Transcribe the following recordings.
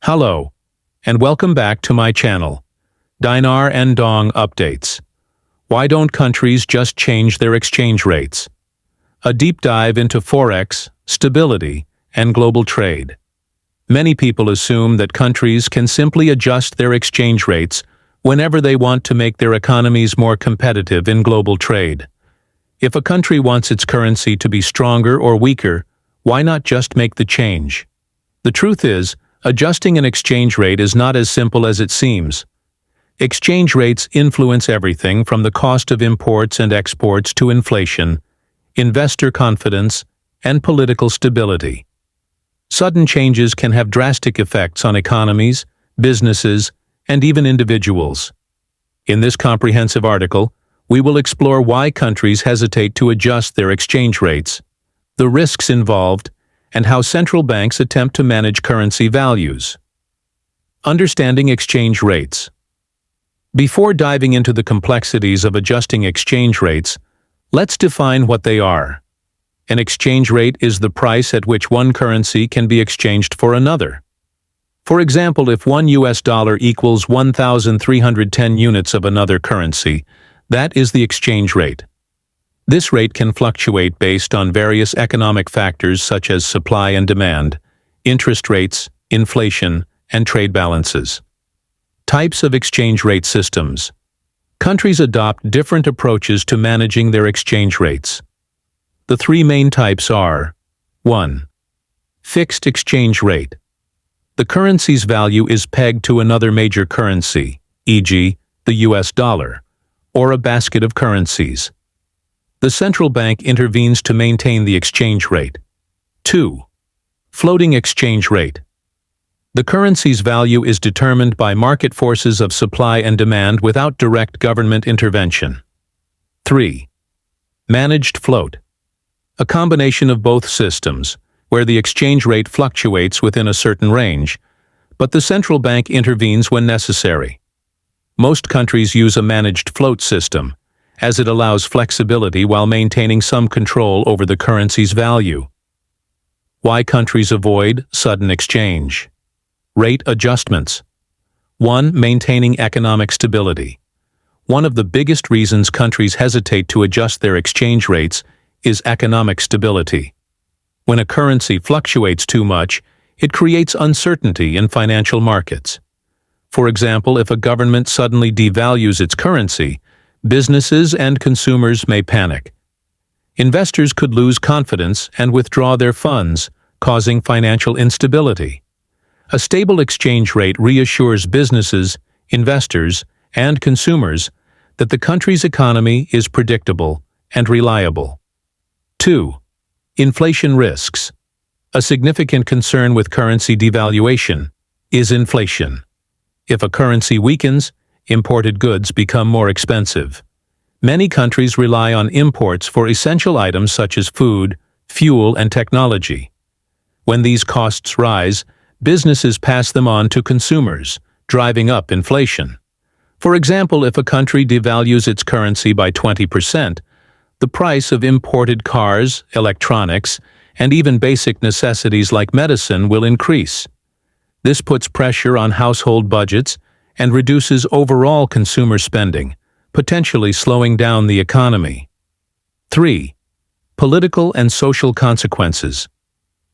Hello, and welcome back to my channel, Dinar and Dong Updates. Why don't countries just change their exchange rates? A deep dive into Forex, stability, and global trade. Many people assume that countries can simply adjust their exchange rates whenever they want to make their economies more competitive in global trade. If a country wants its currency to be stronger or weaker, why not just make the change? The truth is, adjusting an exchange rate is not as simple as it seems. Exchange rates influence everything from the cost of imports and exports to inflation, investor confidence, and political stability. Sudden changes can have drastic effects on economies, businesses, and even individuals. In this comprehensive article, we will explore why countries hesitate to adjust their exchange rates, the risks involved, and how central banks attempt to manage currency values. Understanding exchange rates. Before diving into the complexities of adjusting exchange rates, let's define what they are. An exchange rate is the price at which one currency can be exchanged for another. For example, if $1 equals 1,310 units of another currency, that is the exchange rate. This rate can fluctuate based on various economic factors such as supply and demand, interest rates, inflation, and trade balances. Types of exchange rate systems. Countries adopt different approaches to managing their exchange rates. The three main types are: 1. Fixed exchange rate. The currency's value is pegged to another major currency, e.g., the US dollar, or a basket of currencies. The central bank intervenes to maintain the exchange rate. 2. Floating exchange rate. The currency's value is determined by market forces of supply and demand without direct government intervention. 3. Managed float. A combination of both systems, where the exchange rate fluctuates within a certain range, but the central bank intervenes when necessary. Most countries use a managed float system, as it allows flexibility while maintaining some control over the currency's value. Why countries avoid sudden exchange? Rate adjustments. 1. Maintaining economic stability. One of the biggest reasons countries hesitate to adjust their exchange rates is economic stability. When a currency fluctuates too much, it creates uncertainty in financial markets. For example, if a government suddenly devalues its currency, businesses and consumers may panic. Investors could lose confidence and withdraw their funds, causing financial instability. A stable exchange rate reassures businesses, investors, and consumers that the country's economy is predictable and reliable. 2. Inflation risks. A significant concern with currency devaluation is inflation. If a currency weakens, imported goods become more expensive. Many countries rely on imports for essential items such as food, fuel, and technology. When these costs rise, businesses pass them on to consumers, driving up inflation. For example, if a country devalues its currency by 20%, the price of imported cars, electronics, and even basic necessities like medicine will increase. This puts pressure on household budgets and reduces overall consumer spending, potentially slowing down the economy. 3. Political and social consequences.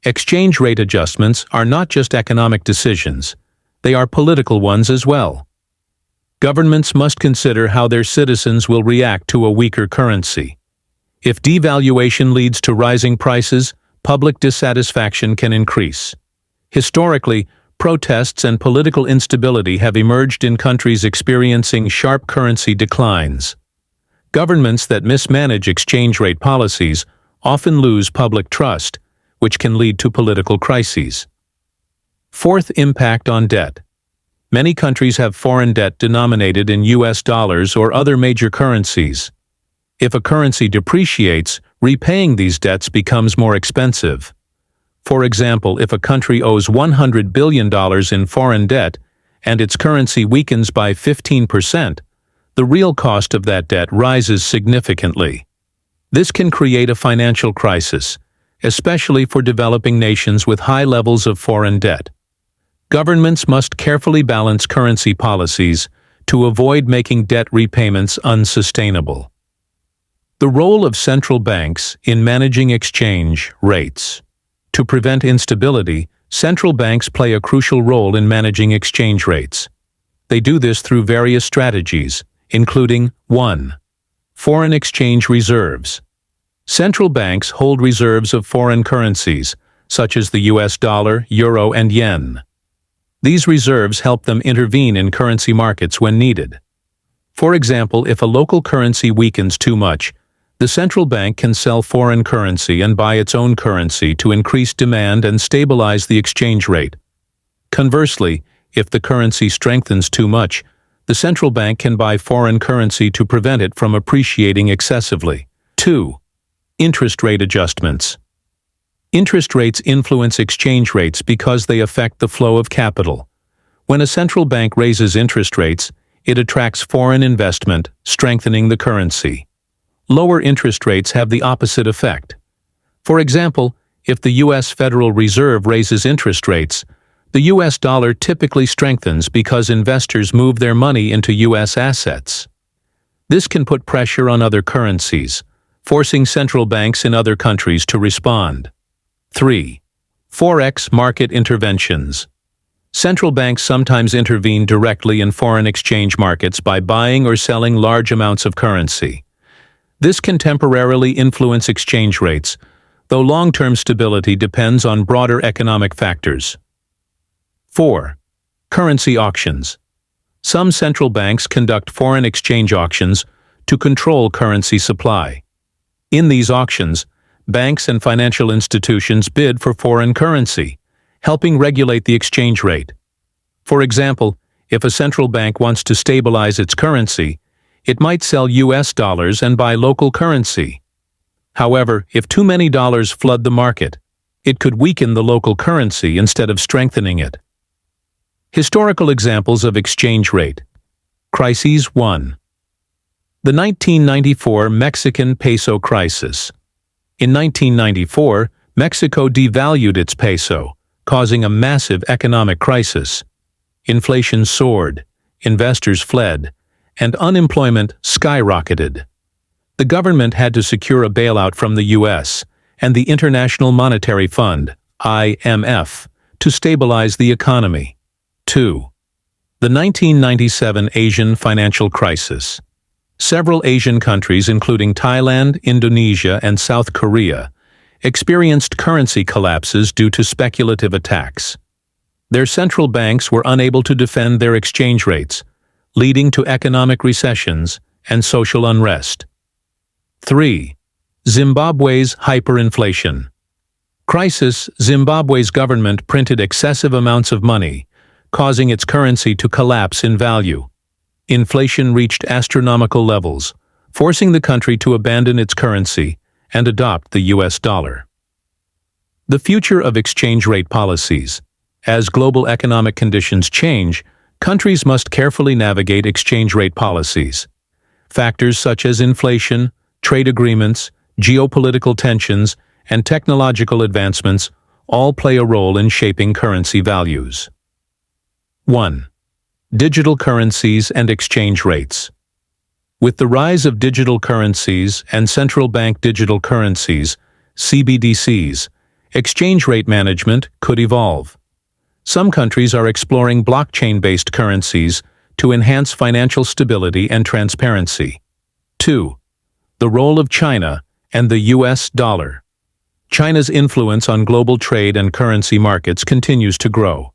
Exchange rate adjustments are not just economic decisions, they are political ones as well. Governments must consider how their citizens will react to a weaker currency. If devaluation leads to rising prices, public dissatisfaction can increase. Historically, protests and political instability have emerged in countries experiencing sharp currency declines. Governments that mismanage exchange rate policies often lose public trust, which can lead to political crises. 4th, impact on debt. Many countries have foreign debt denominated in US dollars or other major currencies. If a currency depreciates, repaying these debts becomes more expensive. For example, if a country owes $100 billion in foreign debt and its currency weakens by 15%, the real cost of that debt rises significantly. This can create a financial crisis, especially for developing nations with high levels of foreign debt. Governments must carefully balance currency policies to avoid making debt repayments unsustainable. The role of central banks in managing exchange rates. To prevent instability, central banks play a crucial role in managing exchange rates. They do this through various strategies, including 1. Foreign exchange reserves. Central banks hold reserves of foreign currencies, such as the US dollar, euro, and yen. These reserves help them intervene in currency markets when needed. For example, if a local currency weakens too much, the central bank can sell foreign currency and buy its own currency to increase demand and stabilize the exchange rate. Conversely, if the currency strengthens too much, the central bank can buy foreign currency to prevent it from appreciating excessively. 2. Interest rate adjustments. Interest rates influence exchange rates because they affect the flow of capital. When a central bank raises interest rates, it attracts foreign investment, strengthening the currency. Lower interest rates have the opposite effect. For example, if the U.S. Federal Reserve raises interest rates, the U.S. dollar typically strengthens because investors move their money into U.S. assets. This can put pressure on other currencies, forcing central banks in other countries to respond. 3. Forex market interventions. Central banks sometimes intervene directly in foreign exchange markets by buying or selling large amounts of currency. This can temporarily influence exchange rates, though long-term stability depends on broader economic factors. 4. Currency auctions. Some central banks conduct foreign exchange auctions to control currency supply. In these auctions, banks and financial institutions bid for foreign currency, helping regulate the exchange rate. For example, if a central bank wants to stabilize its currency, it might sell US dollars and buy local currency. However, if too many dollars flood the market, it could weaken the local currency instead of strengthening it. Historical examples of exchange rate. Crises. 1. The 1994 Mexican peso crisis. In 1994, Mexico devalued its peso, causing a massive economic crisis. Inflation soared, investors fled, and unemployment skyrocketed. The government had to secure a bailout from the U.S. and the International Monetary Fund, IMF, to stabilize the economy. 2. The 1997 Asian financial crisis. Several Asian countries, including Thailand, Indonesia, and South Korea, experienced currency collapses due to speculative attacks. Their central banks were unable to defend their exchange rates, leading to economic recessions and social unrest. 3. Zimbabwe's hyperinflation. Crisis. Zimbabwe's government printed excessive amounts of money, causing its currency to collapse in value. Inflation reached astronomical levels, forcing the country to abandon its currency and adopt the US dollar. The future of exchange rate policies. As global economic conditions change, countries must carefully navigate exchange rate policies. Factors such as inflation, trade agreements, geopolitical tensions, and technological advancements all play a role in shaping currency values. 1. Digital currencies and exchange rates. With the rise of digital currencies and central bank digital currencies, CBDCs, exchange rate management could evolve. Some countries are exploring blockchain-based currencies to enhance financial stability and transparency. 2. The role of China and the US dollar. China's influence on global trade and currency markets continues to grow.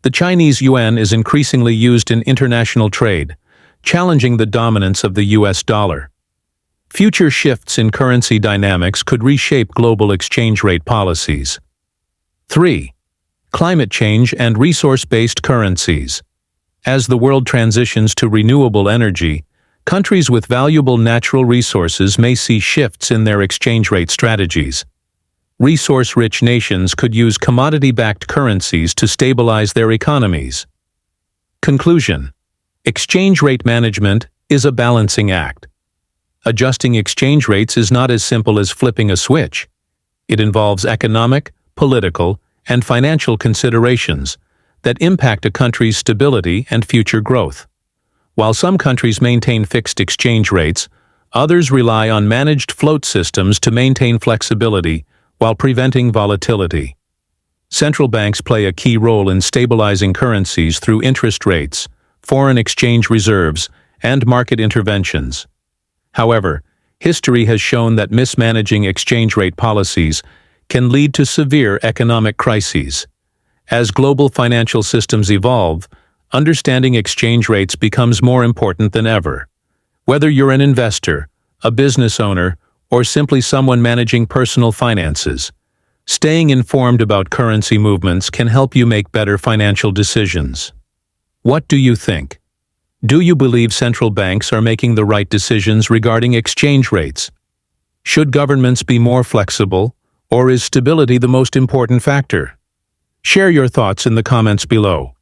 The Chinese yuan is increasingly used in international trade, challenging the dominance of the US dollar. Future shifts in currency dynamics could reshape global exchange rate policies. 3. Climate change and resource-based currencies. As the world transitions to renewable energy, countries with valuable natural resources may see shifts in their exchange rate strategies. Resource-rich nations could use commodity-backed currencies to stabilize their economies. Conclusion. Exchange rate management is a balancing act. Adjusting exchange rates is not as simple as flipping a switch. It involves economic, political, and financial considerations that impact a country's stability and future growth. While some countries maintain fixed exchange rates, others rely on managed float systems to maintain flexibility while preventing volatility. Central banks play a key role in stabilizing currencies through interest rates, foreign exchange reserves, and market interventions. However, history has shown that mismanaging exchange rate policies can lead to severe economic crises. As global financial systems evolve, understanding exchange rates becomes more important than ever. Whether you're an investor, a business owner, or simply someone managing personal finances, staying informed about currency movements can help you make better financial decisions. What do you think? Do you believe central banks are making the right decisions regarding exchange rates? Should governments be more flexible, or is stability the most important factor? Share your thoughts in the comments below.